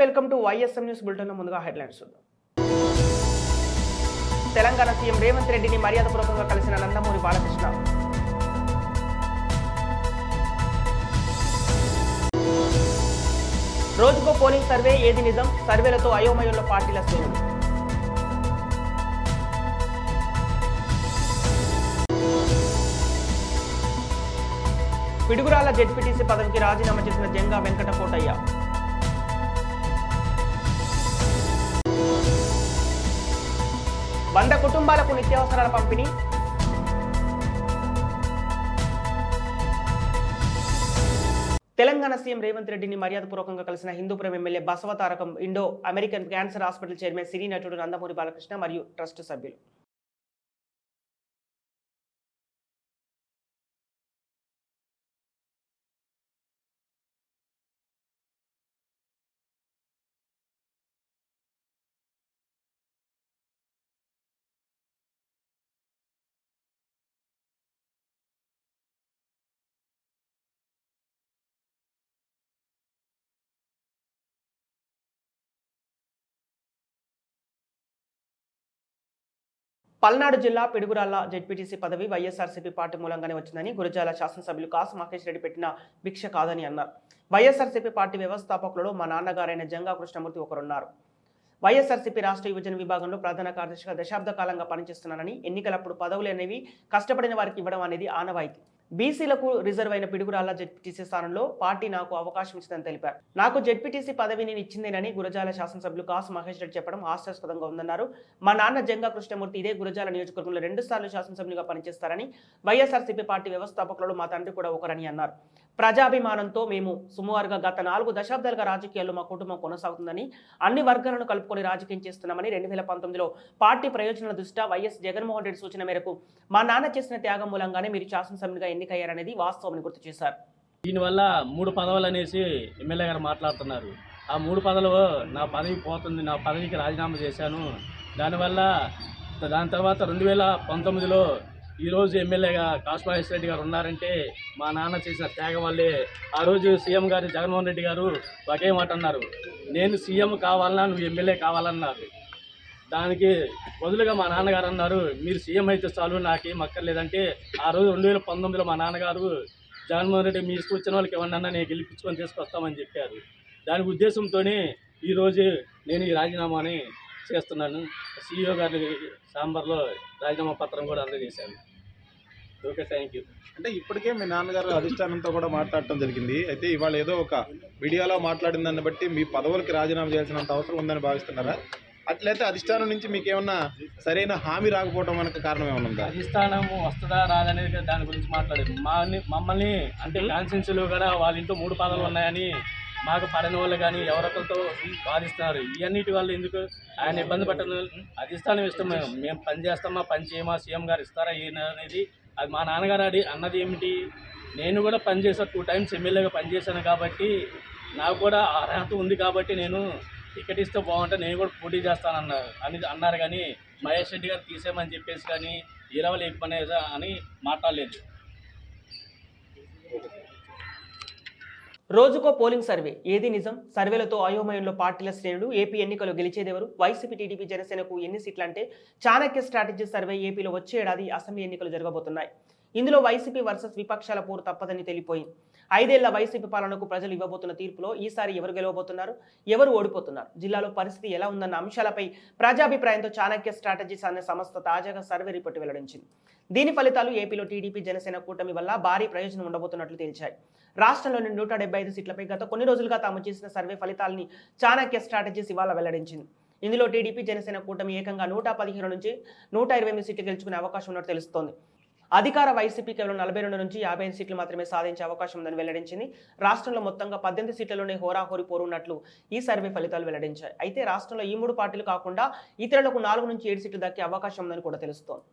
Welcome to YSM news bulletin. ముందుగా headlines చూద్దాం. Telangana CM Revanth రెడ్డిని మర్యాదపూర్వకంగా కలిసిన నందమూరి బాలకృష్ణ. రోజుకో పోలింగ్ సర్వే, ఏది నిజం? సర్వేలతో అయోమయంలో పార్టీల శ్రేణులు. పిడుగురాళ్ల జెడ్పీటీసీ పదవికి రాజీనామా చేసిన జంగా వెంకటకోటయ్య. వంద కుటుంబాలకు నిత్యావసరాల పంపిణీ. తెలంగాణ సీఎం రేవంత్ రెడ్డిని మర్యాదపూర్వకంగా కలిసిన Hindupuram MLA Basavatarakam, Indo American cancer hospital chairman, cine నటుడు నందమూరి బాలకృష్ణ మరియు ట్రస్ట్ సభ్యులు. పల్నాడు జిల్లా పిడుగురాళ్ల జెడ్పీటీసీ పదవి వైఎస్ఆర్సీపీ పార్టీ మూలంగానే వచ్చిందని గురజాల శాసనసభ్యులు కాసు మహేష్ రెడ్డి పెట్టిన భిక్ష కాదని అన్నారు. వైఎస్ఆర్సీపీ పార్టీ వ్యవస్థాపకులలో మా నాన్నగారైన జంగా కృష్ణమూర్తి ఒకరున్నారు. వైఎస్ఆర్సీపీ రాష్ట్ర యువజన విభాగంలో ప్రధాన కార్యదర్శిగా దశాబ్ద కాలంగా పనిచేస్తున్నానని, ఎన్నికలప్పుడు పదవులు అనేవి కష్టపడిన వారికి ఇవ్వడం అనేది ఆనవాయితీ. బీసీలకు రిజర్వ్ అయిన పిడుగురాళ్ల జెడ్పీటీసీ స్థానంలో పార్టీ నాకు అవకాశం ఇచ్చిందని తెలిపారు. నాకు జెడ్పీటీసీ పదవి నేను ఇచ్చిందేనని గురజాల శాసనసభ్యులు కాసు మహేష్ రెడ్డి చెప్పడం హాస్యాస్పదంగా ఉందన్నారు. మా నాన్న జంగా కృష్ణమూర్తి ఇదే గురజాల నియోజకవర్గంలో 2 సార్లు శాసనసభ్యులుగా పనిచేస్తారని, వైఎస్ఆర్సీపీ పార్టీ వ్యవస్థాపకులలో మా తండ్రి కూడా ఒకరని అన్నారు. ప్రజాభిమానంతో మేము సుమారుగా గత 4 దశాబ్దాలుగా రాజకీయాల్లో మా కుటుంబం కొనసాగుతుందని, అన్ని వర్గాలను కలుపుకొని రాజకీయం చేస్తున్నామని, 2019లో పార్టీ ప్రయోజనాల దృష్ట్యా వైఎస్ జగన్మోహన్ రెడ్డి సూచన మేరకు మా నాన్న చేసిన త్యాగం మూలంగానే మీరు శాసనసభ్యునిగా ఎన్నికయ్యారనేది వాస్తవమని గుర్తు చేశారు. దీనివల్ల 3 పదవులు అనేసి ఎమ్మెల్యే గారు మాట్లాడుతున్నారు. ఆ 3 పదవులు నా పదవి పోతుంది, నా పదవికి రాజీనామా చేశాను. దాని తర్వాత 2019లో ఈరోజు ఎమ్మెల్యేగా కాసు మహేష్ రెడ్డి గారు ఉన్నారంటే మా నాన్న చేసిన త్యాగం వల్లే. ఆ రోజు సీఎం గారు జగన్మోహన్ రెడ్డి గారు ఒకే మాట అన్నారు, నేను సీఎం కావాలన్నా నువ్వు ఎమ్మెల్యే కావాలన్నారు. దానికి బదులుగా మా నాన్నగారు అన్నారు, మీరు సీఎం అయితే చాలు, నాకేం అక్కర్లేదంటే ఆ రోజు 2019లో మా నాన్నగారు జగన్మోహన్ రెడ్డి మీ ఇష్టం వచ్చిన వాళ్ళకి ఏమన్నా నేను గెలిపించుకొని తీసుకొస్తామని చెప్పారు. దాని ఉద్దేశంతోనే ఈరోజు నేను ఈ రాజీనామాని చేస్తున్నాను. సీఈఓ గారి సాంబార్లో రాజీనామా పత్రం కూడా అందజేశాను. Okay, thank you. అంటే ఇప్పటికే మీ నాన్నగారు అధిష్టానంతో కూడా మాట్లాడటం జరిగింది. అయితే ఇవాళ ఏదో ఒక మీడియాలో మాట్లాడిన దాన్ని బట్టి మీ పదవులకి రాజీనామా చేయాల్సినంత అవసరం ఉందని భావిస్తున్నారా? అట్లయితే అధిష్టానం నుంచి మీకు ఏమన్నా సరైన హామీ రాకపోవడం మనకు కారణం ఏమైనా ఉందా? అధిష్టానం వస్తుందా రాదనేది దాని గురించి మాట్లాడేది. మమ్మల్ని అంటే కాన్స్టిట్యూన్సీలో కూడా వాళ్ళ ఇంట్లో 3 పదవులు ఉన్నాయని మాకు పడని వాళ్ళు కానీ ఎవరొకరితో బాధిస్తున్నారు. ఇవన్నిటి వల్ల ఎందుకు ఆయన ఇబ్బంది పెట్టడం? అధిష్టానం ఇష్టం. మేము పని చేస్తామా, పని చేయమా, సీఎం గారు ఇస్తారా అనేది అది మా నాన్నగారు అన్నది ఏమిటి? నేను కూడా పనిచేసా, 2 టైమ్స్ ఎమ్మెల్యేగా పనిచేశాను కాబట్టి నాకు కూడా అర్హత ఉంది కాబట్టి నేను టికెట్ ఇస్తే బాగుంటే నేను కూడా పోటీ చేస్తానన్నారు కానీ మహేష్ రెడ్డి గారు తీసేయమని చెప్పేసి కానీ ఈరవలు ఎక్కువనేదా అని మాట్లాడలేదు. రోజుకో పోలింగ్ సర్వే, ఏది నిజం? సర్వేలతో అయోమయంలో పార్టీల శ్రేణులు. ఏపీ ఎన్నికలు గెలిచేదెవరు? వైసీపీ, టీడీపీ, జనసేనకు ఎన్ని సీట్లు అంటే చాణక్య స్ట్రాటజీ సర్వే ఏపీలో వచ్చే ఏడాది అసెంబ్లీ ఎన్నికలు జరగబోతున్నాయి. ఇందులో వైసీపీ వర్సెస్ విపక్షాల పోరు తప్పదని తెలిపోయింది. 5 ఏళ్ల వైసీపీ పాలనకు ప్రజలు ఇవ్వబోతున్న తీర్పులో ఈసారి ఎవరు గెలవబోతున్నారు, ఎవరు ఓడిపోతున్నారు, జిల్లాలో పరిస్థితి ఎలా ఉందన్న అంశాలపై ప్రజాభిప్రాయంతో చాణక్య స్ట్రాటజీస్ అనే సంస్థ తాజాగా సర్వే రిపోర్టు వెల్లడించింది. దీని ఫలితాలు ఏపీలో టీడీపీ, జనసేన కూటమి వల్ల భారీ ప్రయోజనం ఉండబోతున్నట్లు తేల్చాయి. రాష్ట్రంలోని 175 సీట్లపై గత కొన్ని రోజులుగా తాము చేసిన సర్వే ఫలితాలని చాణక్య స్ట్రాటజీస్ ఇవాళ వెల్లడించింది. ఇందులో టీడీపీ, జనసేన కూటమి ఏకంగా 115 నుంచి 128 సీట్లు గెలుచుకునే అవకాశం ఉన్నట్టు తెలుస్తోంది. అధికార వైసీపీ కేవలం 42 నుంచి 55 సీట్లు మాత్రమే సాధించే అవకాశం ఉందని వెల్లడించింది. రాష్ట్రంలో మొత్తంగా 18 సీట్లలోనే హోరాహోరీ పోరున్నట్లు ఈ సర్వే ఫలితాలు వెల్లడించాయి. అయితే రాష్ట్రంలో ఈ 3 పార్టీలు కాకుండా ఇతరులకు 4 నుంచి 7 సీట్లు దక్కే అవకాశం ఉందని కూడా తెలుస్తోంది.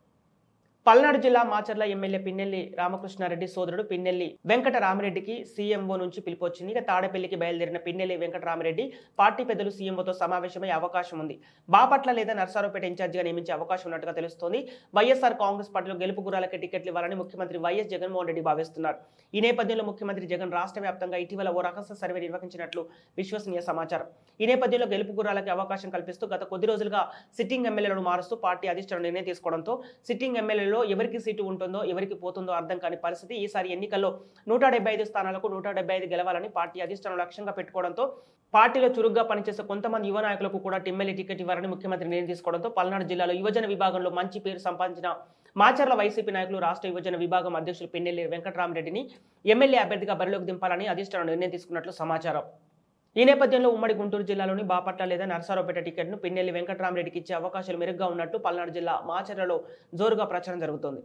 పల్నాడు జిల్లా మాచర్ల ఎమ్మెల్యే పిన్నెల్లి రామకృష్ణారెడ్డి సోదరుడు పిన్నెల్లి వెంకటరామిరెడ్డికి సీఎంఓ నుంచి పిలుపు వచ్చింది. ఇక తాడేపల్లికి బయలుదేరిన పిన్నెల్లి వెంకటరామిరెడ్డి పార్టీ పెద్దలు సీఎంఓతో సమావేశమయ్యే అవకాశం ఉంది. బాపట్ల లేదా నర్సారావుపేట ఇన్ఛార్జిగా నియమించే అవకాశం ఉన్నట్టుగా తెలుస్తోంది. వైఎస్ఆర్ కాంగ్రెస్ పార్టీలో గెలుపు గుర్రాలకి టికెట్లు ఇవ్వాలని ముఖ్యమంత్రి వైఎస్ జగన్మోహన్ రెడ్డి భావిస్తున్నారు. ఈ నేపథ్యంలో ముఖ్యమంత్రి జగన్ రాష్ట్ర వ్యాప్తంగా ఇటీవల ఓ రహస్య సర్వే నిర్వహించినట్లు విశ్వసనీయ సమాచారం. ఈ నేపథ్యంలో గెలుపు గుర్రాలకి అవకాశం కల్పిస్తూ గత కొద్ది రోజులుగా సిట్టింగ్ ఎమ్మెల్యేలను మారుస్తూ పార్టీ అధిష్టానం నిర్ణయం తీసుకోవడంతో సిట్టింగ్ ఎమ్మెల్యేలో ఎవరికి సీటు ఉంటుందో ఎవరికి పోతుందో అర్థం కాని పరిస్థితి. ఈసారి ఎన్నికల్లో 175 స్థానాలకు 175 గెలవాలని పార్టీ అధిష్టానం లక్ష్యంగా పెట్టుకోవడంతో పార్టీలో చురుగ్గా పనిచేసే కొంతమంది యువ నాయకులకు కూడా ఎమ్మెల్యే టికెట్ ఇవ్వాలని ముఖ్యమంత్రి నిర్ణయం తీసుకోవడంతో పల్నాడు జిల్లాలో యువజన విభాగంలో మంచి పేరు సంపాదించిన మాచర్ల వైసీపీ నాయకులు రాష్ట్ర యువజన విభాగం అధ్యక్షులు పిన్నెల్లి వెంకటరామిరెడ్డిని ఎమ్మెల్యే అభ్యర్థిగా బరిలోకి దింపాలని అధిష్టానం నిర్ణయం తీసుకున్నట్లు సమాచారం. ఈ నేపథ్యంలో ఉమ్మడి గుంటూరు జిల్లాలోని బాపట్ల లేదా నర్సారావుపేట టికెట్ను పిన్నెల్లి వెంకటరామిరెడ్డికి ఇచ్చే అవకాశాలు మెరుగ్గా ఉన్నట్టు పల్నాడు జిల్లా మాచర్లలో జోరుగా ప్రచారం జరుగుతోంది.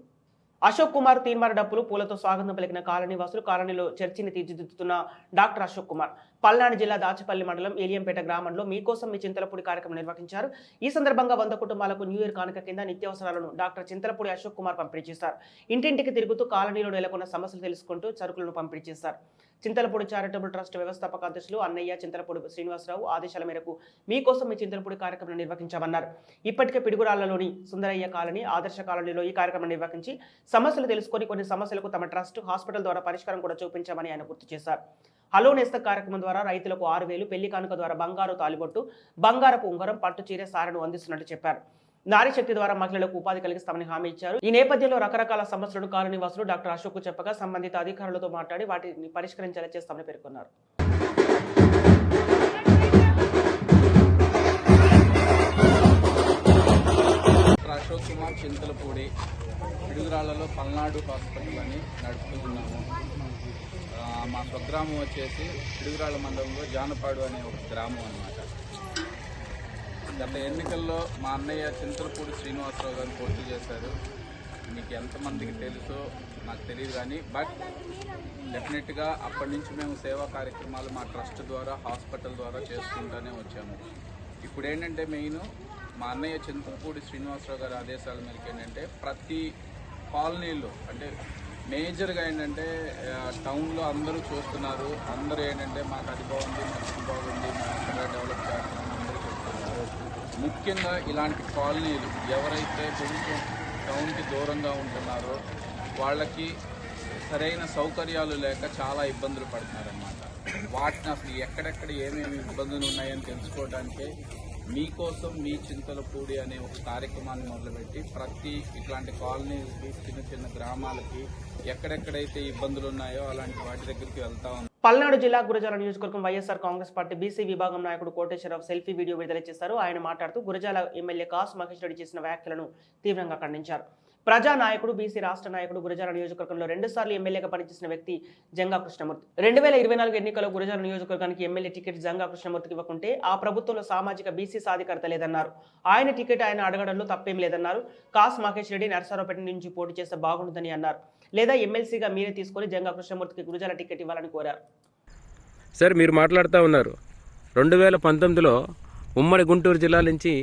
అశోక్ కుమార్ తీన్మార్ డప్పులు పూలతో స్వాగతం పలికిన కాలనీ వాసులు కాలనీలో చర్చిని తీర్చిదిద్దుతున్న డాక్టర్ అశోక్ కుమార్ పల్నాడు జిల్లా దాచిపల్లి మండలం ఏలియంపేట గ్రామంలో మీకోసం మీ చింతలపూడి కార్యక్రమం నిర్వహించారు. ఈ సందర్భంగా 100 కుటుంబాలకు న్యూ ఇయర్ కానుక కింద నిత్యావసరాలను డాక్టర్ చింతలపూడి అశోక్ కుమార్ పంపిణీ చేశారు. ఇంటింటికి తిరుగుతూ కాలనీలో నెలకొన్న సమస్యలు తెలుసుకుంటూ సరుకులను పంపిణీ చేశారు. చింతలపూడి చారిటబుల్ ట్రస్ట్ వ్యవస్థాపక అధ్యక్షులు అన్నయ్య చింతలపూడి శ్రీనివాసరావు ఆదేశాల మేరకు మీకోసం మీ చింతలపూడి కార్యక్రమం నిర్వహించామన్నారు. ఇప్పటికే పిడుగురాళ్లలోని సుందరయ్య కాలనీ ఆదర్శ కాలనీలో ఈ కార్యక్రమం నిర్వహించి సమస్యలు తెలుసుకొని కొన్ని సమస్యలకు తమ ట్రస్ట్ హాస్పిటల్ ద్వారా పరిష్కారం కూడా చూపించామని ఆయన గుర్తు చేశారు. హలో నేస్త కార్యక్రమం ద్వారా రైతులకు 6,000, పెళ్లి కానుక ద్వారా బంగారు తాలిబొట్టు, బంగారపు ఉంగరం, పట్టు చీర, సారెను అందిస్తున్నట్టు చెప్పారు. నారీ శక్తి ద్వారా మహిళలకు ఉపాధి కలిగిస్తామని హామీ ఇచ్చారు. ఈ నేపథ్యంలో రకరకాల సమస్యలను కాలనీవాసులు డాక్టర్ అశోక్ చెప్పగా సంబంధిత అధికారులతో మాట్లాడి వాటిని పరిష్కరించేలా చేస్తామని పేర్కొన్నారు. అశోక్ కుమార్ చింతలపూడి పిడుగురాళ్లలో పల్నాడు హాస్పిటల్ అని నడుపుతున్నాము. మా స్వగ్రామం వచ్చేసి పిడుగురాళ్ల మండలంలో జానపాడు అనే ఒక గ్రామం అన్నమాట. గత ఎన్నికల్లో మా అన్నయ్య చింతలపూడి శ్రీనివాసరావు గారు పోటీ చేశారు. మీకు ఎంతమందికి తెలుసో నాకు తెలియదు కానీ బట్ డెఫినెట్గా అప్పటి నుంచి మేము సేవా కార్యక్రమాలు మా ట్రస్ట్ ద్వారా హాస్పిటల్ ద్వారా చేసుకుంటూనే వచ్చాము. ఇప్పుడు ఏంటంటే మెయిన్ మా అన్నయ్య చింతలపూడి శ్రీనివాసరావు గారి ఆదేశాల మేరకు ఏంటంటే ప్రతి కాలనీలో అంటే మేజర్గా ఏంటంటే టౌన్లో అందరూ చూస్తున్నారు. అందరూ ఏంటంటే మాకు అది బాగుంది, మాకు ఇది బాగుంది, మేము డెవలప్ చేస్తున్నాం అందరూ చెప్తున్నారు. ముఖ్యంగా ఇలాంటి కాలనీలు ఎవరైతే కొంచెం టౌన్కి దూరంగా ఉంటున్నారో వాళ్ళకి సరైన సౌకర్యాలు లేక చాలా ఇబ్బందులు పడుతున్నారన్నమాట. వాటిని అసలు ఎక్కడెక్కడ ఏమేమి ఇబ్బందులు ఉన్నాయని తెలుసుకోవడానికే మీకోసం మీ చింతలపూడి అనే ఒక కార్యక్రమాన్ని మొదలుపెట్టి ప్రతి ఇట్లాంటి కాలనీలకి చిన్న చిన్న గ్రామాలకి ఎక్కడెక్కడైతే ఇబ్బందులు ఉన్నాయో అలాంటి వాటి దగ్గరికి వెళ్తా ఉన్నాం. పల్నాడు జిల్లా గురజాల నియోజకవర్గం వైఎస్ఆర్ కాంగ్రెస్ పార్టీ బీసీ విభాగం నాయకుడు కోటేశ్వరరావు సెల్ఫీ వీడియో విడుదల చేశారు. ఆయన మాట్లాడుతూ గురజాల ఎమ్మెల్యే కాసు మహేష్ రెడ్డి చేసిన వ్యాఖ్యలను తీవ్రంగా ఖండించారు. ప్రజా నాయకుడు బీసీ రాష్ట్ర నాయకుడు గురజాల నియోజకవర్గంలో 2 సార్లు ఎమ్మెల్యేగా పనిచేసిన వ్యక్తి జంగా కృష్ణమూర్తి 2024 ఎన్నికల్లో గురజాల నియోజకవర్గానికి ఎమ్మెల్యే టికెట్ జంగా కృష్ణమూర్తికి ఇవ్వకుంటే ఆ ప్రభుత్వంలో సామాజిక బీసీ సాధికారత లేదన్నారు. ఆయన టికెట్ ఆయన అడగడంలో తప్పేం లేదన్నారు. కాసు మహేష్ రెడ్డి నర్సారావుపేట నుంచి పోటీ చేస్తే బాగుంటుందని అన్నారు. లేదా ఎమ్మెల్సీగా మీరే తీసుకొని జంగా కృష్ణమూర్తికి గురజాల టికెట్ ఇవ్వాలని కోరారు. సార్ మీరు మాట్లాడుతూ ఉన్నారు 2019లో ఉమ్మడి గుంటూరు జిల్లా నుంచి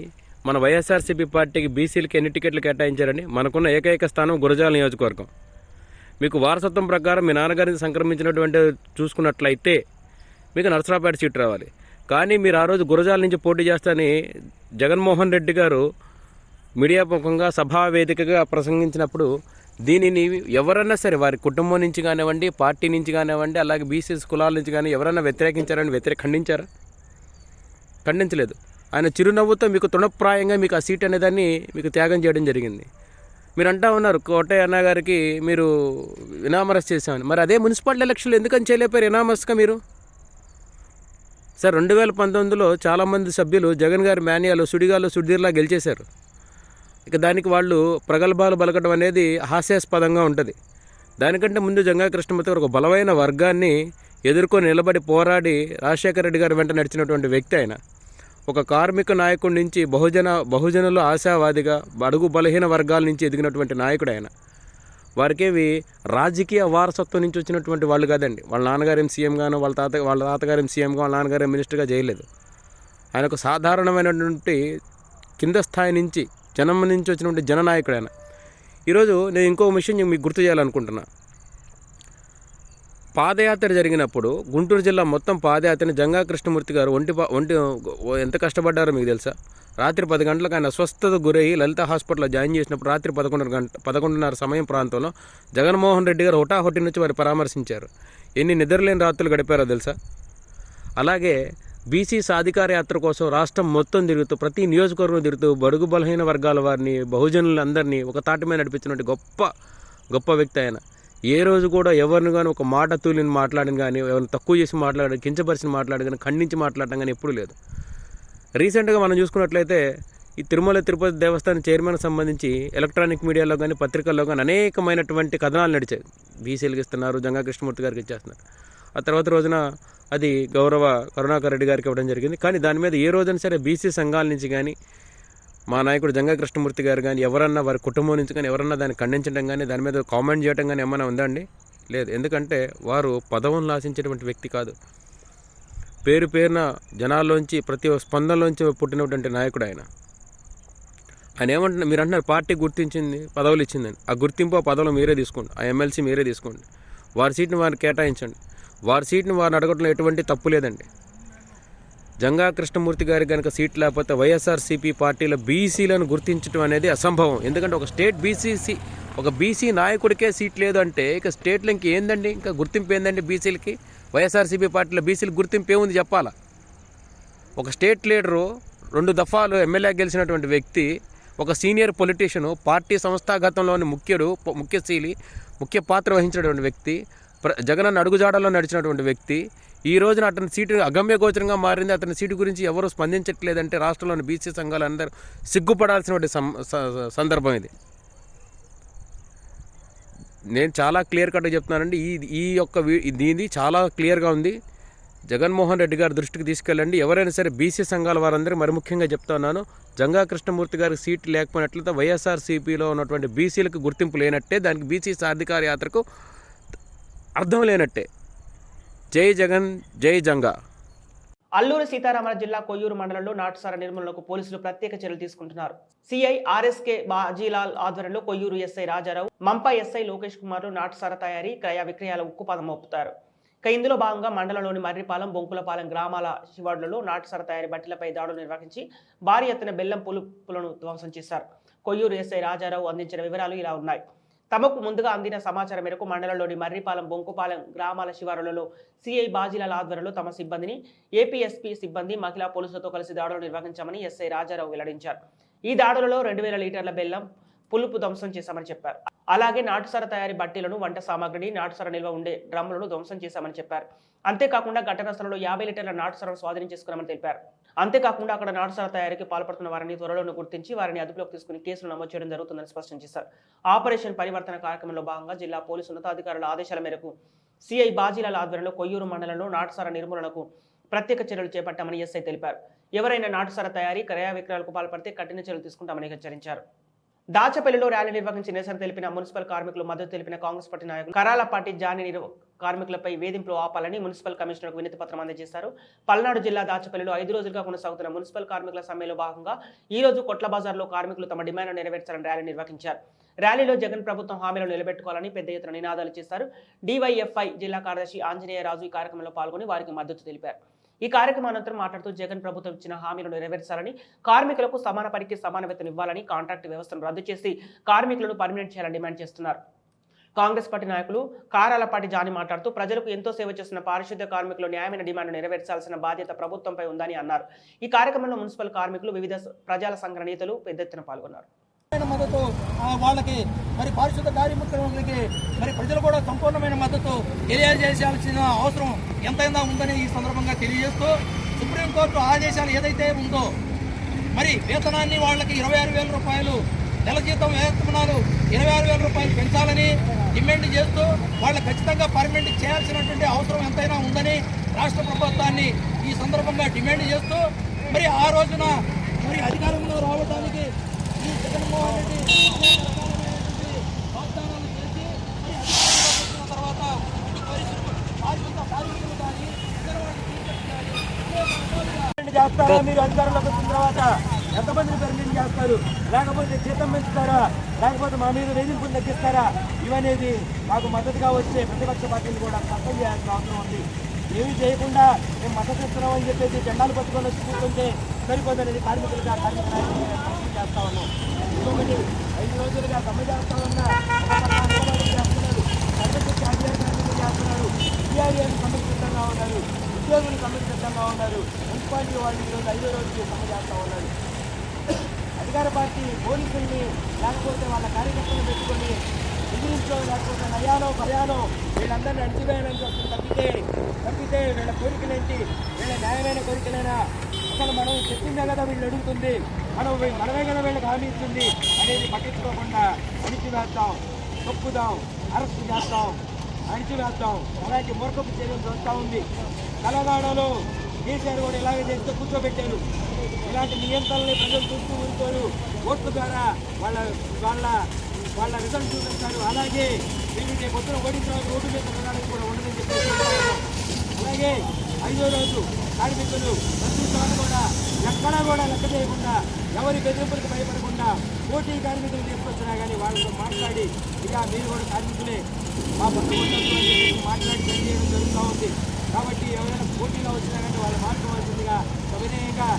మన వైఎస్ఆర్సీపీ పార్టీకి బీసీలకి ఎన్ని టికెట్లు కేటాయించారని. మనకున్న ఏకైక స్థానం గురజాల నియోజకవర్గం. మీకు వారసత్వం ప్రకారం మీ నాన్నగారిని సంక్రమించినటువంటి చూసుకున్నట్లయితే మీకు నర్సరావుపేట సీటు రావాలి. కానీ మీరు ఆ రోజు గురజాల నుంచి పోటీ చేస్తారని జగన్మోహన్ రెడ్డి గారు మీడియా ముఖంగా సభా వేదికగా ప్రసంగించినప్పుడు దీనిని ఎవరన్నా సరే వారి కుటుంబం నుంచి కానివ్వండి, పార్టీ నుంచి కానివ్వండి, అలాగే బీసీఎస్ కులాల నుంచి కానీ ఎవరన్నా వ్యతిరేకించారని ఖండించారా? ఖండించలేదు. ఆయన చిరునవ్వుతో మీకు తృణప్రాయంగా మీకు ఆ సీట్ అనేదాన్ని మీకు త్యాగం చేయడం జరిగింది. మీరు అంటా ఉన్నారు కోటయ్య అన్న గారికి మీరు ఇనామరస్ చేశామని. మరి అదే మున్సిపాలిటీ ఎలక్షన్లు ఎందుకని చేయలేపారు ఇనామరస్గా మీరు? సార్ 2019లో చాలామంది సభ్యులు జగన్ గారి మాన్యాలో సుడిగాల్లో సుడిదీర్లా గెలిచేశారు. ఇక దానికి వాళ్ళు ప్రగల్భాలు పలకడం అనేది హాస్యాస్పదంగా ఉంటుంది. దానికంటే ముందు జంగా కృష్ణమూర్తి ఒక బలమైన వర్గాన్ని ఎదుర్కొని నిలబడి పోరాడి రాజశేఖర రెడ్డి గారి వెంట నడిచినటువంటి వ్యక్తి. ఆయన ఒక కార్మిక నాయకుడి నుంచి బహుజనులు ఆశావాదిగా అడుగు బలహీన వర్గాల నుంచి ఎదిగినటువంటి నాయకుడు ఆయన. వారికేవి రాజకీయ వారసత్వం నుంచి వచ్చినటువంటి వాళ్ళు కాదండి. వాళ్ళ నాన్నగారేం సీఎంగానో వాళ్ళ తాతగారేం సీఎంగా వాళ్ళ నాన్నగారేం మినిస్టర్గా చేయలేదు. ఆయన ఒక సాధారణమైనటువంటి కింద స్థాయి నుంచి జనం నుంచి వచ్చినటువంటి జననాయకుడు ఆయన. ఈరోజు నేను ఇంకో విషయం మీకు గుర్తు చేయాలనుకుంటున్నా. పాదయాత్ర జరిగినప్పుడు గుంటూరు జిల్లా మొత్తం పాదయాత్రని జంగా కృష్ణమూర్తి గారు ఒంటి ఎంత కష్టపడ్డారో మీకు తెలుసా? రాత్రి 10 గంటలకు ఆయన అస్వస్థతకు గురయ్యి లలిత హాస్పిటల్లో జాయిన్ చేసినప్పుడు రాత్రి 11:30 సమయం ప్రాంతంలో జగన్మోహన్ రెడ్డి గారు హుటాహుటి నుంచి వారు పరామర్శించారు. ఎన్ని నిద్రలేని రాత్రులు గడిపారో తెలుసా? అలాగే బీసీ సాధికార యాత్ర కోసం రాష్ట్రం మొత్తం తిరుగుతూ ప్రతి నియోజకవర్గం తిరుగుతూ బడుగు బలహీన వర్గాల వారిని బహుజనులందరినీ ఒక తాటి మీద నడిపించినట్టు గొప్ప వ్యక్తి ఆయన. ఏ రోజు కూడా ఎవరిని కానీ ఒక మాట తూలిని మాట్లాడిన కానీ, ఎవరిని తక్కువ చేసి మాట్లాడడం, కించపరిచి మాట్లాడడం కానీ, ఖండించి మాట్లాడడం కానీ ఎప్పుడూ లేదు. రీసెంట్గా మనం చూసుకున్నట్లయితే ఈ తిరుమల తిరుపతి దేవస్థానం చైర్మన్కి సంబంధించి ఎలక్ట్రానిక్ మీడియాలో కానీ పత్రికల్లో కానీ అనేకమైనటువంటి కథనాలు నడిచాయి. బీసీలకు ఇస్తున్నారు, జంగా కృష్ణమూర్తి గారికి ఇచ్చేస్తున్నారు. ఆ తర్వాత రోజున అది గౌరవ కరుణాకర్ రెడ్డి గారికి ఇవ్వడం జరిగింది. కానీ దాని మీద ఏ రోజైనా సరే బీసీ సంఘాల నుంచి కానీ మా నాయకుడు జంగా కృష్ణమూర్తి గారు కానీ ఎవరన్నా వారి కుటుంబం నుంచి కానీ ఎవరన్నా దాన్ని ఖండించడం కానీ దాని మీద కామెంట్ చేయడం కానీ ఏమైనా ఉందండి? లేదు. ఎందుకంటే వారు పదవులను ఆశించేటువంటి వ్యక్తి కాదు. పేరున జనాల్లోంచి ప్రతి స్పందనలోంచి పుట్టినటువంటి నాయకుడు ఆయన. ఆయన ఏమంటున్నారు, మీరు అంటున్నారు పార్టీ గుర్తించింది, పదవులు ఇచ్చిందని. ఆ గుర్తింపు ఆ పదవులు మీరే తీసుకోండి, ఆ ఎమ్మెల్సీ మీరే తీసుకోండి, వారి సీట్ని వారిని కేటాయించండి. వారి సీట్ని వారిని అడగడంలో ఎటువంటి తప్పు లేదండి. జంగా కృష్ణమూర్తి గారి కనుక సీట్ లేకపోతే వైఎస్ఆర్సీపీ పార్టీలో బీసీలను గుర్తించడం అనేది అసంభవం. ఎందుకంటే ఒక బీసీ నాయకుడికే సీట్ లేదు అంటే ఇక స్టేట్లో ఇంకేందండి, ఇంకా గుర్తింపు ఏందండి బీసీలకి? వైఎస్ఆర్సీపీ పార్టీలో బీసీలకు గుర్తింపు ఏముంది చెప్పాలా? ఒక స్టేట్ లీడరు 2 దఫాలు ఎమ్మెల్యే గెలిచినటువంటి వ్యక్తి, ఒక సీనియర్ పొలిటీషియను, పార్టీ సంస్థాగతంలోని ముఖ్య పాత్ర వహించినటువంటి వ్యక్తి, జగనన్న అడుగుజాడలో నడిచినటువంటి వ్యక్తి, ఈ రోజున అతని సీటు అగమ్యగోచరంగా మారింది. అతని సీటు గురించి ఎవరు స్పందించట్లేదంటే రాష్ట్రంలోని బీసీ సంఘాలందరూ సిగ్గుపడాల్సినటువంటి సందర్భం ఇది. నేను చాలా క్లియర్ కట్గా చెప్తున్నానండి. దీని చాలా క్లియర్గా ఉంది. జగన్మోహన్ రెడ్డి గారి దృష్టికి తీసుకెళ్ళండి. ఎవరైనా సరే బీసీ సంఘాల వారందరూ మరి ముఖ్యంగా చెప్తున్నాను, జంగా కృష్ణమూర్తి గారికి సీట్ లేకపోయినట్లయితే వైఎస్ఆర్సీపీలో ఉన్నటువంటి బీసీలకు గుర్తింపు లేనట్టే, దానికి బీసీ సాధికార యాత్రకు అర్థం లేనట్టే. జై జగన్, జై జంగా. అల్లూరు సీతారామరాజు జిల్లా కొయ్యూరు మండలంలో నాటుసారా నిర్మూలనకు పోలీసులు ప్రత్యేక చర్యలు తీసుకుంటున్నారు. సిఐ ఆర్ఎస్కే బాజీలాల్ ఆధ్వర్యంలో కొయ్యూరు ఎస్ఐ రాజారావు, మంపా ఎస్ఐ లోకేష్ కుమార్లు నాటుసారా తయారీ, క్రయ విక్రయాల ఉక్కుపాదం మోపుతారు. ఇందులో భాగంగా మండలంలోని మర్రిపాలెం, బొంకులపాలెం గ్రామాల శివార్డులలో నాటుసారా తయారీ బట్టీలపై దాడులు నిర్వహించి భారీ ఎత్తున బెల్లం పులుపులను ధ్వంసం చేశారు. కొయ్యూరు ఎస్ఐ రాజారావు అందించిన వివరాలు ఇలా ఉన్నాయి. తమకు ముందుగా అందిన సమాచారం మేరకు మండలంలోని మర్రిపాలెం, బొంకుపాలెం గ్రామాల శివారులలో సిఐ బాజీలాల్ ఆధ్వర్యంలో తమ సిబ్బందిని ఏపీఎస్పీ సిబ్బంది, మహిళా పోలీసులతో కలిసి దాడులు నిర్వహించామని ఎస్ఐ రాజారావు వెల్లడించారు. ఈ దాడులలో 2000 లీటర్ల బెల్లం పులుపు ధ్వంసం చేశామని చెప్పారు. అలాగే నాటుసార తయారీ బట్టీలను, వంట సామాగ్రిని, నాటుసార నిల్వ ఉండే డ్రమ్ములను ధ్వంసం చేశామని చెప్పారు. అంతేకాకుండా ఘటనా స్థలంలో 50 లీటర్ల నాటుసారను స్వాధీనం చేసుకున్నామని తెలిపారు. అంతేకాకుండా అక్కడ నాటుసార తయారీకి పాల్పడుతున్న వారిని త్వరలోనే గుర్తించి వారిని అదుపులోకి తీసుకుని కేసులు నమోదు చేయడం జరుగుతుందని స్పష్టం చేశారు. ఆపరేషన్ పరివర్తన కార్యక్రమంలో భాగంగా జిల్లా పోలీసు ఉన్నతాధికారుల ఆదేశాల మేరకు సిఐ బాజీలాల్ ఆధ్వర్యంలో కొయ్యూరు మండలంలో నాటుసార నిర్మూలనకు ప్రత్యేక చర్యలు చేపట్టామని ఎస్ఐ తెలిపారు. ఎవరైనా నాటుసార తయారీ, క్రయ విక్రయాలకు పాల్పడితే కఠిన చర్యలు తీసుకుంటామని హెచ్చరించారు. దాచపల్లిలో ర్యాలీ నిర్వహించి నిరసన తెలిపిన మున్సిపల్ కార్మికులు, మద్దతు తెలిపిన కాంగ్రెస్ పార్టీ నాయకులు కరాలపాటి జానీ కార్మికులపై వేధింపులు ఆపాలని మున్సిపల్ కమిషనర్కు వినతి పత్రం అందజేశారు. పల్నాడు జిల్లా దాచపల్లిలో 5 రోజులుగా కొనసాగుతున్న మున్సిపల్ కార్మికుల సమ్మెలో భాగంగా ఈ రోజు కొట్ల బజార్లో కార్మికులు తమ డిమాండ్ను నెరవేర్చాలని ర్యాలీ నిర్వహించారు. ర్యాలీలో జగన్ ప్రభుత్వం హామీలను నిలబెట్టుకోవాలని పెద్ద ఎత్తున నినాదాలు చేశారు. డివైఎఫ్ఐ జిల్లా కార్యదర్శి ఆంజనేయరాజు ఈ కార్యక్రమంలో పాల్గొని వారికి మద్దతు తెలిపారు. ఈ కార్యక్రమం అనంతరం మాట్లాడుతూ జగన్ ప్రభుత్వం ఇచ్చిన హామీలను నెరవేర్చాలని, కార్మికులకు సమాన పనికి సమాన వేతనం ఇవ్వాలని, కాంట్రాక్ట్ వ్యవస్థను రద్దు చేసి కార్మికులను పర్మినెంట్ చేయాలని డిమాండ్ చేస్తున్నారు. కాంగ్రెస్ పార్టీ నాయకులు కారాలపాటి జానీ మాట్లాడుతూ ప్రజలకు ఎంతో సేవ చేస్తున్న పారిశుద్ధ్య కార్మికులు న్యాయమైన డిమాండ్ నెరవేర్చాల్సిన బాధ్యత ప్రభుత్వంపై ఉందని అన్నారు. ఈ కార్యక్రమంలో మున్సిపల్ కార్మికులు, వివిధ ప్రజల సంఘ నేతలు పెద్ద ఎత్తున పాల్గొన్నారు. మద్దతు వాళ్ళకి, మరి పారిశుద్ధ కార్మికులకి మరి ప్రజలు కూడా సంపూర్ణమైన మద్దతు తెలియజేయాల్సిన అవసరం ఎంతైనా ఉందని ఈ సందర్భంగా తెలియజేస్తూ, సుప్రీంకోర్టు ఆదేశాలు ఏదైతే ఉందో మరి వేతనాన్ని వాళ్ళకి 26,000 రూపాయలు, నెల జీతం వేతనాలు 26,000 రూపాయలు పెంచాలని డిమాండ్ చేస్తూ వాళ్ళు ఖచ్చితంగా పర్మనెంట్ చేయాల్సినటువంటి అవసరం ఎంతైనా ఉందని రాష్ట్ర ప్రభుత్వాన్ని ఈ సందర్భంగా డిమాండ్ చేస్తూ, మరి ఆ రోజున మరి అధికారంలో రావడానికి ఈ జగన్మోహన్ రెడ్డి వాగ్దానాలు చేసి మరి అధికారంలోకి వచ్చిన తర్వాత కార్మికులు కానీ చేస్తారా? మీరు అధికారంలోకి వచ్చిన తర్వాత ఎంతమందిని పర్మిట్ చేస్తారు, లేకపోతే జీతం పెంచుతారా, లేకపోతే మా మీద వేధింపులు తగ్గిస్తారా? ఇవనేది మాకు మద్దతుగా వచ్చే ప్రతిపక్ష పార్టీలు కూడా స్పష్టం చేయాల్సిన అవసరం ఉంది. ఏమీ చేయకుండా మేము మద్దతు ఇస్తున్నామని చెప్పేసి జెండాలు పట్టుకొని వచ్చి కూర్చుంటే సరిపోదనేది కార్మిక నాయకులు చేస్తా ఉన్నాం. ఇంకొకటి 5 రోజులుగా సమ్మె చేస్తా ఉన్నా చేస్తున్నారు, చేస్తున్నారు, సిఆర్ఏని సమ్మెకు సిద్ధంగా ఉన్నారు, ఉద్యోగులు సమ్మెకు సిద్ధంగా ఉన్నారు, మున్సిపాలిటీ వాళ్ళు ఈరోజు 5వ రోజుకి సమ్మె చేస్తా ఉన్నారు. అధికార పార్టీ పోలీసుల్ని లేకపోతే వాళ్ళ కార్యకర్తలు పెట్టుకొని ఎదిరించో లేకపోతే నయానో భయానో వీళ్ళందరినీ అణిచివేయాలని చూస్తుంది తప్పితే వీళ్ళ కోరికలేంటి, వీళ్ళ న్యాయమైన కోరికలైనా అసలు మనం చెప్పిందే కదా వీళ్ళు అడుగుతుంది, మనమే కదా వీళ్ళకి హామీ ఇస్తుంది అనేది పట్టించుకోకుండా అణిచివేస్తాం, తొక్కుదాం, అరెస్ట్ చేస్తాం, అణిచివేస్తాం. అలాంటి మూర్ఖపు చర్యలు చూస్తూ ఉంది. తెలంగాణలో కేసీఆర్ కూడా ఇలాగే చేస్తే కూర్చోబెట్టారు. ఇలాంటి నియంత్రణని ప్రజలు చూస్తూ ఊరుకోరు, ఓట్ల ద్వారా వాళ్ళ రిజల్ట్ చూపిస్తారు. అలాగే వీళ్ళకి పొద్దున ఓడించిన రోడ్డు మీద వెళ్ళడానికి కూడా ఉండదని చెప్పేసి అలాగే 5వ రోజు కార్మికులు ప్రతి చోట కూడా ఎక్కడా కూడా లెక్క చేయకుండా ఎవరి బెదిరింపులకు భయపడకుండా పోటీ కార్మికులు తీసుకొచ్చినా కానీ వాళ్ళతో మాట్లాడి ఇక మీరు కూడా కార్మికులే మా పట్టుకుంటారు మాట్లాడి పనిచేయడం జరుగుతూ ఉంది. కాబట్టి ఎవరైనా పోటీలో వచ్చినా కానీ వాళ్ళు మార్చుకోవాల్సిందిగా సవినయంగా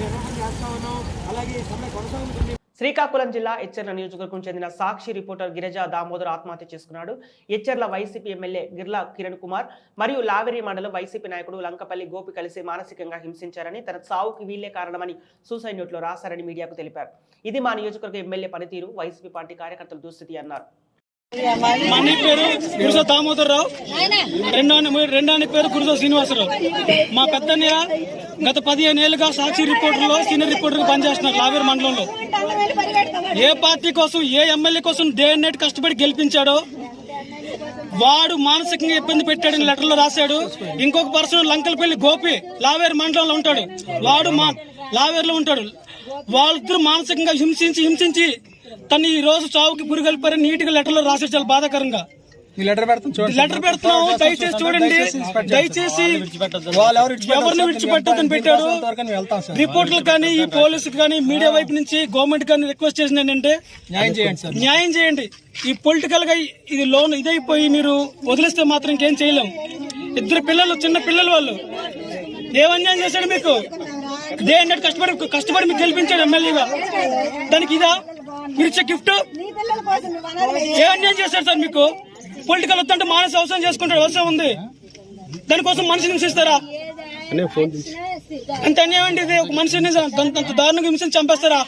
నిర్వహణ చేస్తా ఉన్నాం. అలాగే సమ్మె కొనసాగుతుంది. శ్రీకాకుళం జిల్లా ఎచ్చెర్ల నియోజకవర్గం చెందిన సాక్షి రిపోర్టర్ గిరిజా దామోదర్ ఆత్మహత్య చేసుకున్నాడు. ఎచ్చెర్ల వైసీపీ ఎమ్మెల్యే గిర్లా కిరణ్ కుమార్ మరియు లావేరి మండలం వైసీపీ నాయకుడు లంకపల్లి గోపి కలిసి మానసికంగా హింసించారని, తన సావుకి వీళ్లే కారణమని సూసైడ్ నోట్లో రాశారని మీడియాకు తెలిపారు. ఇది మా నియోజకవర్గ ఎమ్మెల్యే పనితీరు, వైసీపీ పార్టీ కార్యకర్తల దుస్థితి అన్నారు. మనీ పేరు గురుజ దామోదర్ రావు, రెండాని పేరు గురుజ శ్రీనివాసరావు. మా పెద్దన్నయ్య గత 15 ఏళ్లుగా సాక్షి రిపోర్టర్లో సీనియర్ రిపోర్టర్ పనిచేస్తున్నారు లావేరు మండలంలో. ఏ పార్టీ కోసం, ఏ ఎమ్మెల్యే కోసం డే అండ్ నైట్ కష్టపడి గెలిపించాడో వాడు మానసికంగా ఇబ్బంది పెట్టాడని లెటర్లో రాశాడు. ఇంకొక పర్సన్ లంకలపల్లి గోపి లావేరు మండలంలో ఉంటాడు, వాడు లావేరులో ఉంటాడు. వాళ్ళిద్దరూ మానసికంగా హింసించి తను ఈ రోజు చావుకి పురిగొల్పారని నీటిగా లెటర్లో రాశారు. చాలా బాధాకరంగా లెటర్ పెడుతున్నాం, దయచేసి చూడండి, దయచేసి ఎవరిని విడిచిపెట్టదని పెట్టారు. రిపోర్టర్లు కానీ, ఈ పోలీసులు కానీ, మీడియా వైపు నుంచి గవర్నమెంట్ కానీ రిక్వెస్ట్ చేసింది ఏంటంటే న్యాయం చేయండి. ఈ పొలిటికల్ గా ఇది లోన్ ఇదైపోయి మీరు వదిలేస్తే మాత్రం ఇంకేం చేయలేం. 2 పిల్లలు, చిన్న పిల్లలు, వాళ్ళు ఏమన్యాయం చేశాడు మీకు? డే అండ్ నైట్ కష్టపడి మీకు గెలిపించాడు ఎమ్మెల్యేగా, దానికి ఇదా మీరు ఇచ్చే గిఫ్ట్? ఏ అన్యాయం చేశారు సార్ మీకు? పొలిటికల్ వద్దంటే మానస అవసరం చేసుకుంటాడు, అవసరం ఉంది, దానికోసం మనిషిని హింసిస్తారా? అంత అన్యాయం అండి ఇది. ఒక మనిషిని అంత దారుణంగా హింసని చంపేస్తారా?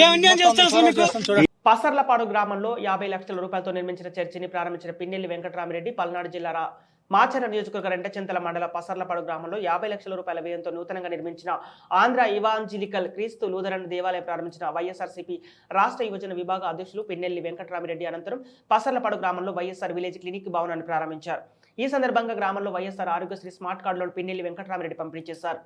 ఏ అన్యాయం చేస్తారు అసలు మీకు? పసర్లపాడు గ్రామంలో 50 లక్షల రూపాయలతో నిర్మించిన చర్చిని ప్రారంభించిన పిన్నెల్లి వెంకటరామిరెడ్డి పల్నాడు జిల్లా మాచర్ల నియోజకవర్గ రెంటచింతల మండల పసర్లపాడు గ్రామంలో 50 లక్షల రూపాయల వ్యయంతో నూతనంగా నిర్మించిన ఆంధ్ర ఇవాంజలికల్ క్రీస్తు లూథరన్ దేవాలయం ప్రారంభించిన వైఎస్ఆర్సీపీ రాష్ట్ర యువజన విభాగ అధ్యక్షులు పిన్నెల్లి వెంకటరామిరెడ్డి అనంతరం పసర్లపాడు గ్రామంలో వైఎస్ఆర్ విలేజ్ క్లినిక్ భవనాన్ని ప్రారంభించారు. ఈ సందర్భంగా గ్రామంలో వైఎస్ఆర్ ఆరోగ్యశ్రీ స్మార్ట్ కార్డులను పిన్నెల్లి వెంకటరామిరెడ్డి పంపిణీ చేశారు.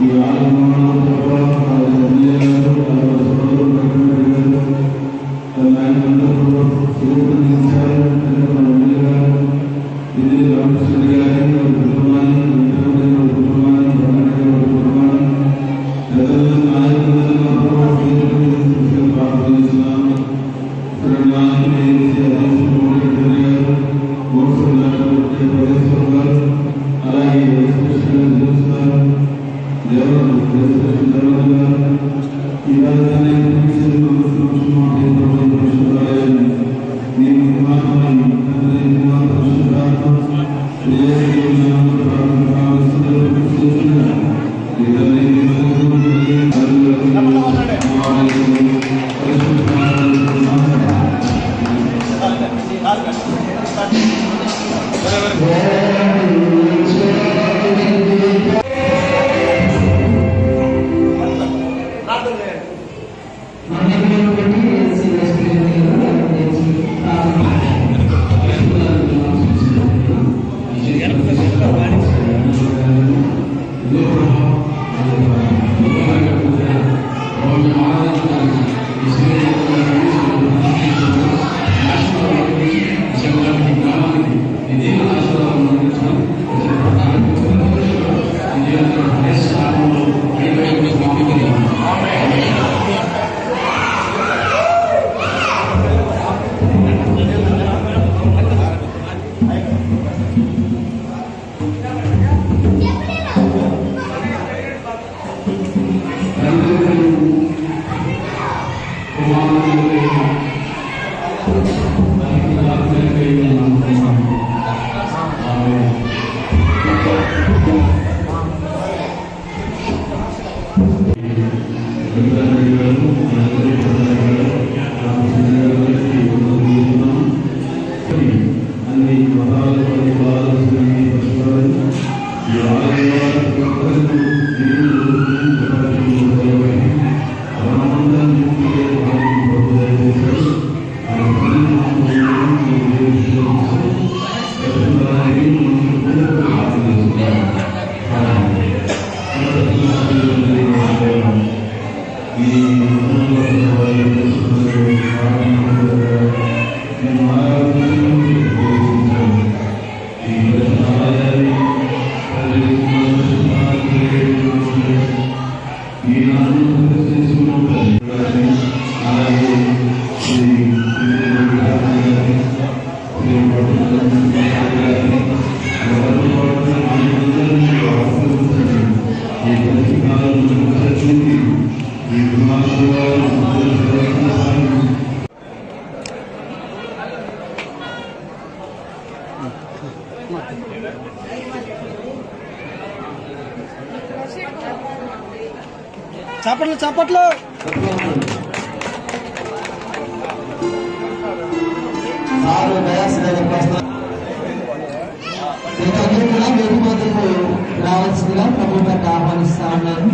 Yeah. చప్పట్లు చప్పట్లు. రావాల్సిందిగా ప్రభు గారు ఆహ్వానిస్తా ఉన్నారు.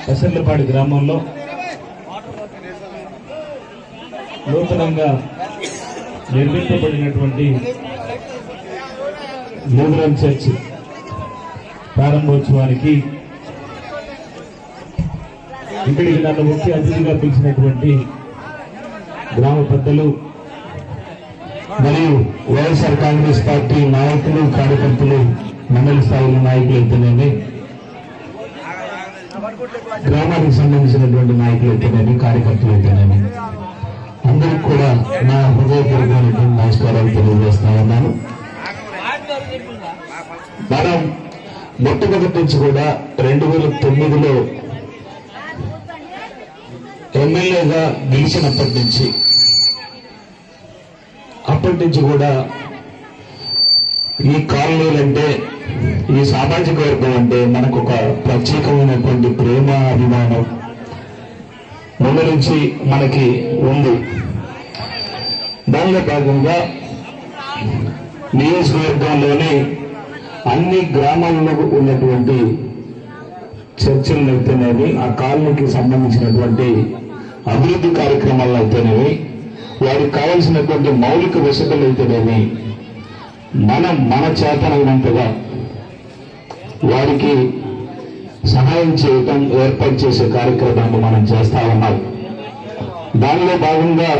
పెసర్లపాడు గ్రామంలో నూతనంగా నిర్మింపబడినటువంటి లూథరన్ చర్చ్ ప్రారంభోత్సవానికి ఇక్కడికి నన్ను ముఖ్య అతిథిగా పిలిచినటువంటి గ్రామ పెద్దలు మరియు వైఎస్ఆర్ కాంగ్రెస్ పార్టీ నాయకులు, కార్యకర్తలు, మండలి స్థాయిలో నాయకులు అయితేనేమి, గ్రామానికి సంబంధించినటువంటి నాయకులు అయితేనేమి, కార్యకర్తలు అయితేనేమి, అందరికి కూడా నా హృదయపూర్వకమైనటువంటి నమస్కారాలు తెలియజేస్తా ఉన్నాను. మనం మొట్టమొదటి నుంచి కూడా 2009లో ఎమ్మెల్యేగా గెలిచినప్పటి నుంచి కూడా ఈ కాలనీలంటే, ఈ సామాజిక వర్గం అంటే మనకు ఒక ప్రత్యేకమైనటువంటి ప్రేమ, అభిమానం ముందు నుంచి మనకి ఉంది. దానిలో భాగంగా నియోజకవర్గంలోని అన్ని గ్రామాల్లో ఉన్నటువంటి చర్చలు అయితేనేవి, ఆ కాలనీకి సంబంధించినటువంటి అభివృద్ధి కార్యక్రమాలు అయితేనేవి, వారికి కావలసినటువంటి మౌలిక వసతులు అయితేనేవి, మన చేతనైనంతగా వారికి సహాయం చేయటం, ఏర్పాటు చేసే కార్యక్రమాన్ని మనం చేస్తా ఉన్నాం. దానిలో భాగంగా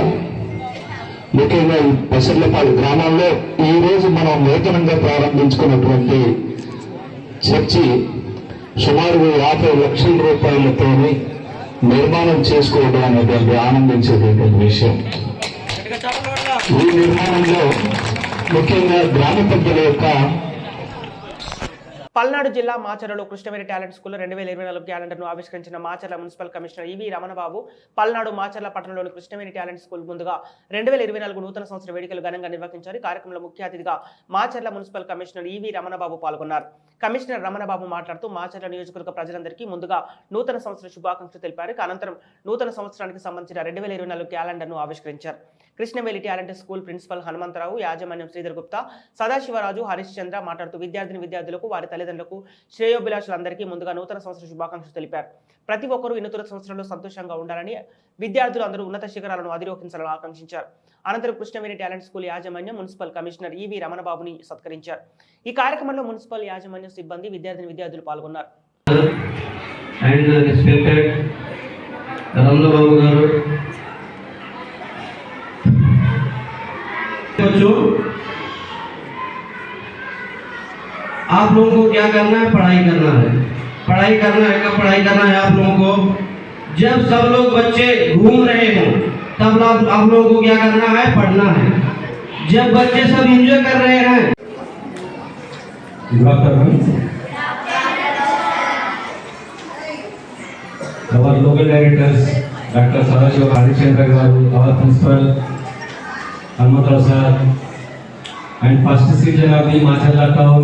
ముఖ్యంగా ఈ పెసర్లపాడు గ్రామాల్లో ఈ రోజు మనం నూతనంగా ప్రారంభించుకున్నటువంటి చర్చి సుమారు 50 లక్షల రూపాయలతో నిర్మాణం చేసుకోవడం అనేటువంటి ఆనందించేటువంటి విషయం. ఈ నిర్మాణంలో ముఖ్యంగా గ్రామ పెద్దల యొక్క పల్నాడు జిల్లా మాచర్లలో కృష్ణవేణి టాలెంట్ స్కూల్లో 2024 క్యాలెండర్ను ఆవిష్కరించిన Macherla municipal commissioner EV Ramanababu Palnadu Macherla పట్టణంలోని కృష్ణవేణి టాలెంట్ స్కూల్ ముందుగా 2024 నూతన సంవత్సర వేడుకలు ఘనంగా నిర్వహించారు. కార్యక్రమంలో ముఖ్య అతిథిగా Macherla municipal commissioner EV Ramana Babu పాల్గొన్నారు. కమిషనర్ రమణబాబు మాట్లాడుతూ మాచర్ల నియోజకవర్గ ప్రజలందరికీ ముందుగా నూతన సంవత్సర శుభాకాంక్షలు తెలిపారు. అనంతరం నూతన సంవత్సరానికి సంబంధించిన 2024 క్యాలెండర్ను ఆవిష్కరించారు. Krishnaveni talent school principal Hanumantharao, యాజమాన్యం శ్రీధర్ గుప్తా, సదాశివరాజు, హరీష్ చంద్ర మాట్లాడుతూ విద్యార్థులకు వారి తల్లిదండ్రులకు, శ్రేయోభిలాషులందరికీ ముందుగా నూతన సంవత్సర శుభాకాంక్షలు తెలిపారు. ప్రతి ఒక్కరూ ఈ నూతన సంవత్సరంలో సంతోషంగా ఉండాలని, విద్యార్థులు అందరూ ఉన్నత శిఖరాలను అధిరోహించాలని ఆకాంక్షించారు. అనంతరం కృష్ణవేణి టాలెంట్ స్కూల్ యాజమాన్యం మున్సిపల్ కమిషనర్ ఈవీ రమణబాబుని సత్కరించారు. ఈ కార్యక్రమంలో మున్సిపల్ యాజమాన్యం సిబ్బంది, విద్యార్థులు పాల్గొన్నారు. आप लोगों को क्या करना है? पढ़ाई करना है। पढ़ाई करना है। कब पढ़ाई करना है आप लोगों को? जब सब लोग बच्चे घूम रहे हों तब आप लोगों को क्या करना है? पढ़ना है। जब बच्चे सब एंजॉय कर रहे हैं, our local directors, Dr. Sadaşiv Harishchandra garu, our principal Hanumantrao sir, and first citizen of the Macharla town,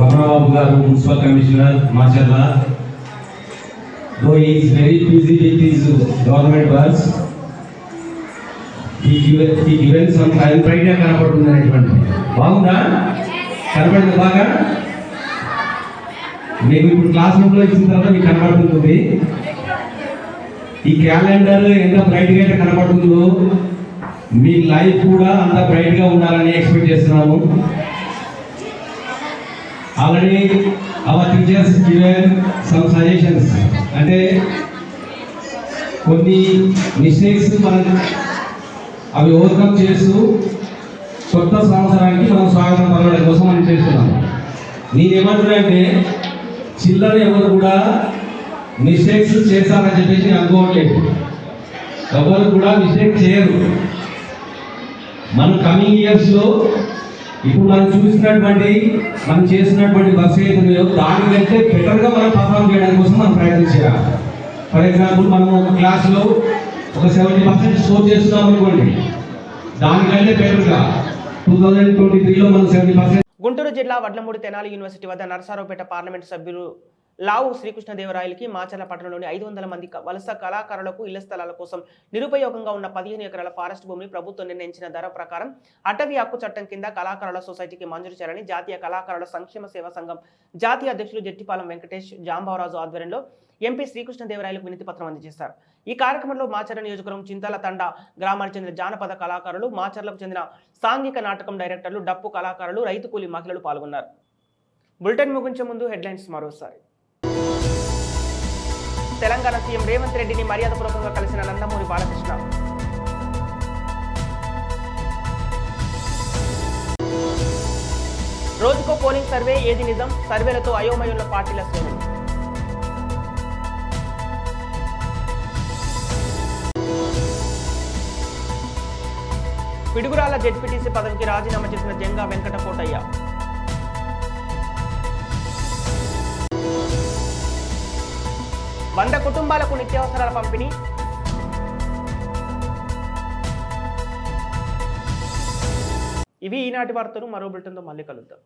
Ramababu garu, municipal commissioner Macharla. Though he is very busy with his government works, he given some time right గా కనపడుతుంది అనేటువంటి బాగుందా కనపడింది బాగా మీకు ఇప్పుడు class room లో ఇచ్చిన తర్వాత మీకు కనపడుతుంది ఈ క్యాలెండర్ ఎంత బ్రైట్ గా అయితే కనపడుతుందో మీ లైఫ్ కూడా అంత బ్రైట్ గా ఉండాలని ఎక్స్పెక్ట్ చేస్తున్నాము already hour teachers given some suggestions అంటే కొన్ని మిస్టేక్స్ మనం అవి ఓవర్కమ్ చేస్తూ కొత్త సంవత్సరానికి మనం స్వాగతం పలకడం కోసం మనం చేస్తున్నాం నేనేమంటున్నానంటే చిల్లర ఎవరు కూడా మిస్టేక్స్ చేస్తారని చెప్పేసి నేను అనుకోవట్లేదు ఎవరు కూడా మిస్టేక్ చేయరు మనం కమింగ్ ఇయర్స్లో ఇప్పుడు మనం చూసినటువంటి మనం చేసినటువంటి వర్క్ ఏదో దానికంటే బెటర్గా మనం పర్ఫామ్ చేయడం కోసం మనం ప్రయత్నం చేయాలి ఫర్ ఎగ్జాంపుల్ మనం ఒక క్లాస్లో ఒక 70% స్కోర్ చేస్తున్నాం అనుకోండి దానికంటే బెటర్గా 2023లో మనం 70%. గుంటూరు జిల్లా వడ్లమూడి తెనాలి యూనివర్సిటీ వద్ద నరసారావుపేట పార్లమెంటు సభ్యులు లావు శ్రీకృష్ణదేవరాయలకి మాచర్ల పట్టణంలోని 500 మంది వలస కళాకారులకు ఇళ్ల స్థలాల కోసం నిరుపయోగంగా ఉన్న 15 ఎకరాల ఫారెస్ట్ భూమిని ప్రభుత్వం నిర్ణయించిన ధర ప్రకారం అటవీ హక్కు చట్టం కింద కళాకారుల సొసైటీకి మంజూరు చేయాలని జాతీయ కళాకారుల సంక్షేమ సేవా సంఘం జాతీయ అధ్యక్షులు జట్టిపాలెం వెంకటేష్ జాంబావరాజు ఆధ్వర్యంలో ఎంపీ శ్రీకృష్ణదేవరాయలకు వినతి పత్రం అందజేశారు. ఈ కార్యక్రమంలో మాచర్ల నియోజకవర్గం చింతల తండ గ్రామానికి చెందిన జానపద కళాకారులు, మాచర్లకు చెందిన సాంఘిక నాటకం డైరెక్టర్లు, డప్పు కళాకారులు, రైతు కూలీ మహిళలు పాల్గొన్నారు. బులెటిన్ ముగించే ముందు హెడ్లైన్స్ మరోసారి. తెలంగాణ సీఎం రేవంత్ రెడ్డిని మర్యాదపూర్వకంగా కలిసిన నందమూరి బాలకృష్ణ. రోజుకో పోలింగ్ సర్వే, ఏది నిజం? సర్వేలతో అయోమయంలో పార్టీల శ్రేణులు. పిడుగురాళ్ల జెడ్పీటీసీ పదవికి రాజీనామా చేసిన జంగా వెంకట కోటయ్య. వంద కుటుంబాలకు నిత్యావసరాల పంపిణీ. ఇవి ఈనాటి వార్తలు. మరో బులెటిన్తో మళ్ళీ కలుద్దాం.